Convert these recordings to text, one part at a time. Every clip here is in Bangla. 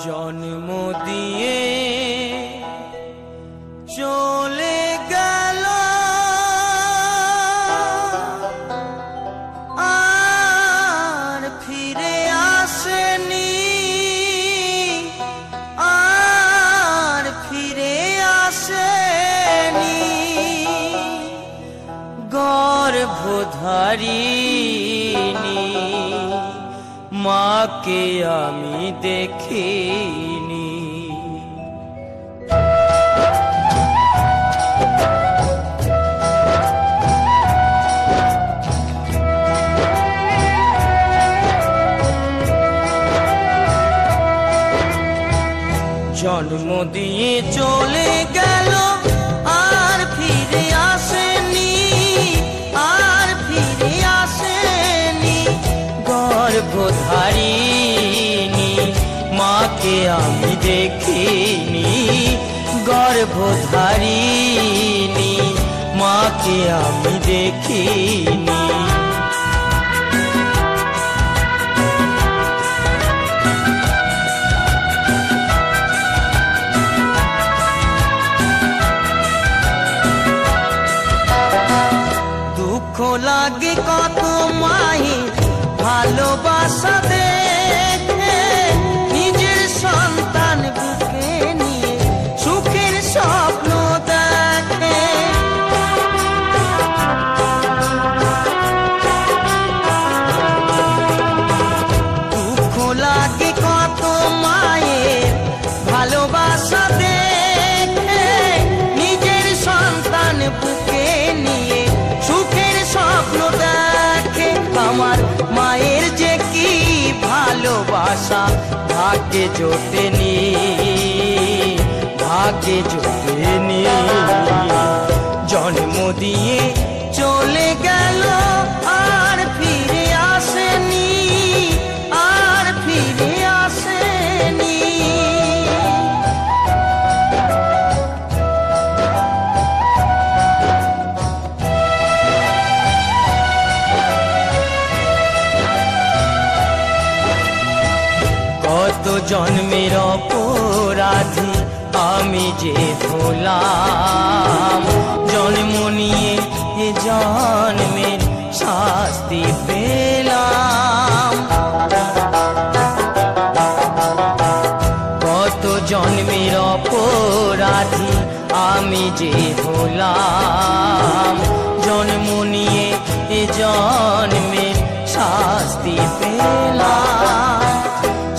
জন্ম দিয়ে চলে গেল আর ফিরে আসেনি, আর ফিরে আসেনি। গর্ভধারিণী মাকে আমি দেখিনি। জন্ম দিয়ে চলে গেল আর ফিরে আসেনি, আর ফিরে আসেনি। গর্ভধারিণী মাকে আমি দেখিনি, গর্ভধারিণী মাকে আমি দেখিনি। দুঃখ লাগে কত মায়ের ভালোবাসা দেখে, নিজের সন্তান বুকে নিয়ে সুখের স্বপ্ন দেখে। দুঃখ লাগে কত মায়ের ভালোবাসা দেখে, নিজের সন্তান বুকে নিয়ে সুখের স্বপ্ন দেখে। আমার মায়ের যে কি ভালোবাসা ভাগ্যে জোটেনি, ভাগ্যে জোটেনি। জন্ম দিয়ে চলে গেল আর ফিরে আসেনি, আর ফিরে আসেনি। কত জন্মের অপরাধী আমি যে হলাম, জন্ম নিয়ে এ জন্মের শাস্তি পেলাম। কত জন্মের অপরাধী আমি যে হলাম, জন্ম নিয়ে এ জন্মের শাস্তি পেলাম।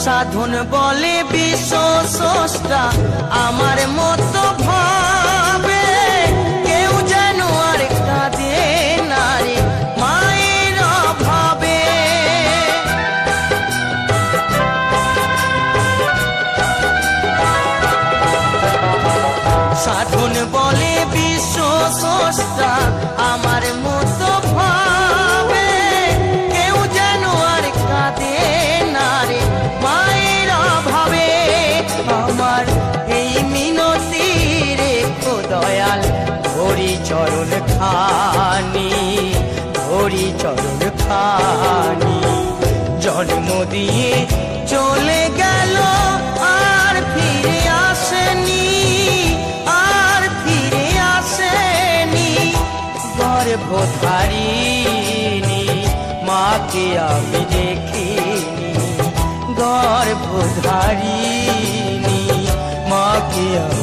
সাধন বলে বিশ্ব স্রষ্টা আমার মতো ভাবে, কেউ যেন আর কাঁদে না রে মায়ের অভাবে। সাধন বলে বিশ্ব স্রষ্টা আমার মতো ভাবে, কেউ যেন আর কাঁদে না রে মায়ের অভাবে। আমার এই মিনতি রেখো দয়াল, ধরি চরণ খানি, ধরি চরণ খানি। জন্ম দিয়ে চলে গেল আর ফিরে আসেনি, আর ফিরে আসেনি। গর্ভধারিণী মাকে আমি দেখিনি, গর্ভধারিণী মাকে আমি